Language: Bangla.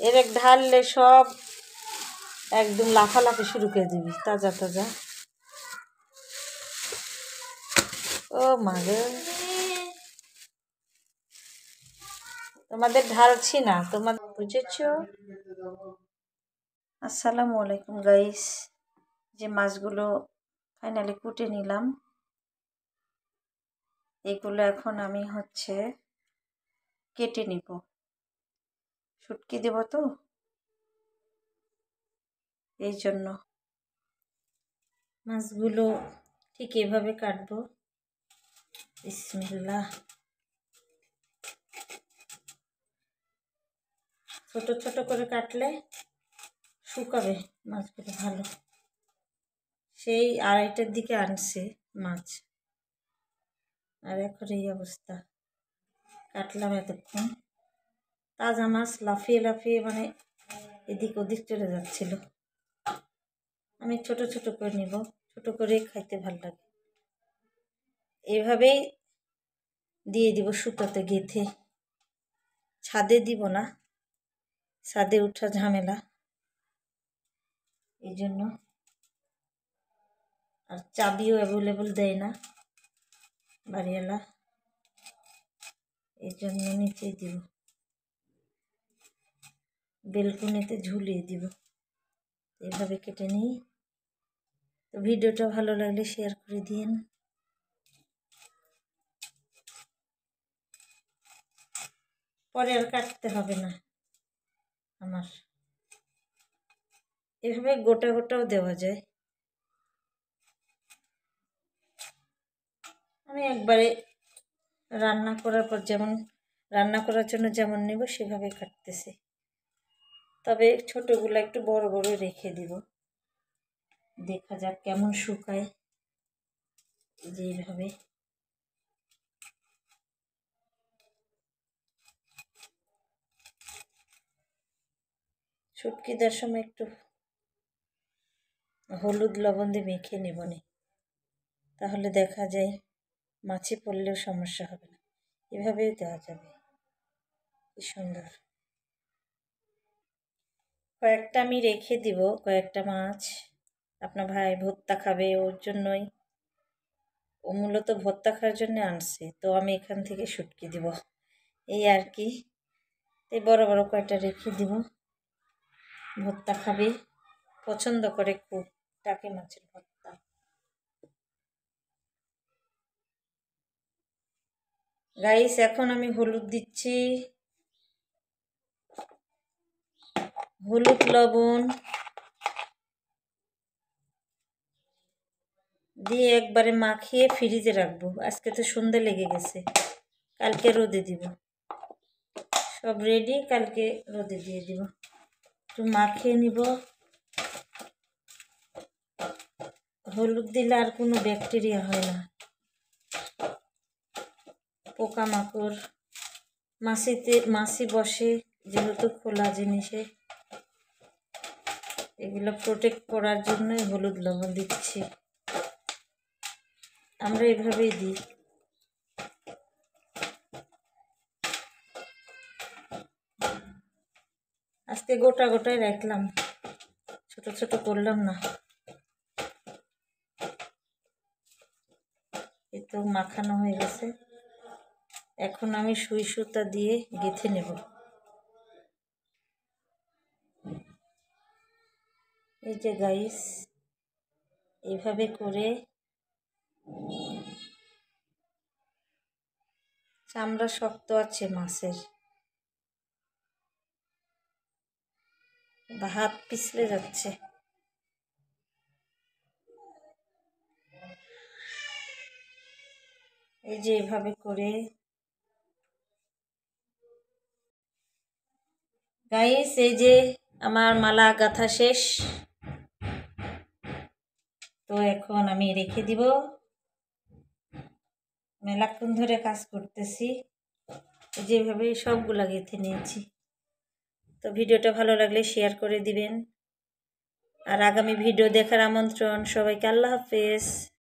এর এক ঢাললে সব একদম লাফালাফি শুরু করে দিবি তাজা তাজা। ও মা রে, তোমাদের ঢালছি না, তোমার বুঝেছো? আসসালামু আলাইকুম গাইস, যে মাছগুলো ফাইনালি কুটে নিলাম, এগুলো এখন আমি কেটে নিব। শুটকি দেব তো, এই জন্য মাছগুলো ঠিক এভাবে কাটবো। বিসমিল্লাহ। ছোট ছোট করে কাটলে শুকাবে মাছগুলো ভালো। সেই 2:30টার দিকে আনছে মাছ, আর এখন এই অবস্থা। কাটলাম এতক্ষণ, তাজা মাছ লাফিয়ে লাফিয়ে মানে এদিক ওদিক চলে যাচ্ছিল। আমি ছোট ছোট করে নিব, ছোট করে খাইতে ভালো লাগে। এভাবেই দিয়ে দিব সুতোতে গেঁথে, ছাদে দিব না, ছাদে ওঠা ঝামেলা, এই জন্য। আর চাবিও অ্যাভেলেবল দেয় না বাড়িওয়ালা, এই জন্য নিচেই দিব, বেলকনিতে ঝুলিয়ে দিব। এইভাবে কেটে নিই। তো ভিডিওটা ভালো লাগলে শেয়ার করে দিন। পরে আর কাটতে হবে না আমার। এভাবে গোটা গোটাও দেওয়া যায়। আমি একবারে রান্না করার পর রান্না করার জন্য যেমন নেব সেভাবে কাটতেছি। তবে ছোটগুলো একটু বড় বড় রেখে দিব, দেখা যাক কেমন শুকায়। যে এইভাবে শুটকি দেওয়ার সময় একটু হলুদ লবণ দিয়ে মেখে নেব নি, তাহলে দেখা যায় মাছি পড়লেও সমস্যা হবে না। এভাবেও দেওয়া যাবে, কি সুন্দর। কয়েকটা আমি রেখে দিব, কয়েকটা মাছ। আপনার ভাই ভর্তা খাবে, ওর জন্যই। ও মূলত ভর্তা খাওয়ার জন্য আনছে, তো আমি এখান থেকে শুটকি দিব, এই আর কি। এই বড় বড় কয়টা রেখে দিব, ভর্তা খাবে, পছন্দ করে খুব টাকি মাছের ভর্তা। গাইস, এখন আমি হলুদ দিচ্ছি, হলুদ লবণ দিয়ে একবারে মাখিয়ে ফ্রিজে রাখবো। আজকে তো সন্ধ্যা লেগে গেছে, কালকে রোদে দিব। সব রেডি, কালকে রোদে দিয়ে দিব। একটু মাখিয়ে নিব। হলুদ দিলে আর কোনো ব্যাকটেরিয়া হয় না, পোকামাকড় মাছি বসে যেহেতু খোলা জিনিসে, এগুলো প্রোটেক্ট করার জন্যই হলুদ লবণ দিচ্ছি। আমরা এভাবেই দিই। আজকে গোটা গোটাই রাখলাম, ছোট ছোট করলাম না। এই তো মাখানো হয়ে গেছে, এখন আমি সুই সুতা দিয়ে গেঁথে নেব। এই যে গাইস, এইভাবে করে চামড়া শক্ত আছে মাছের, বা হাত পিছলে যাচ্ছে। এই যে এভাবে করে গাইস, এই যে আমার মালা গাঁথা শেষ। তো এখন আমি রেখে দিব, মেলাক্ষণ ধরে কাজ করতেছি। যেভাবে সবগুলা গেঁথে নিয়েছি। তো ভিডিওটা ভালো লাগলে শেয়ার করে দিবেন, আর আগামী ভিডিও দেখার আমন্ত্রণ সবাইকে। আল্লাহ হাফেজ।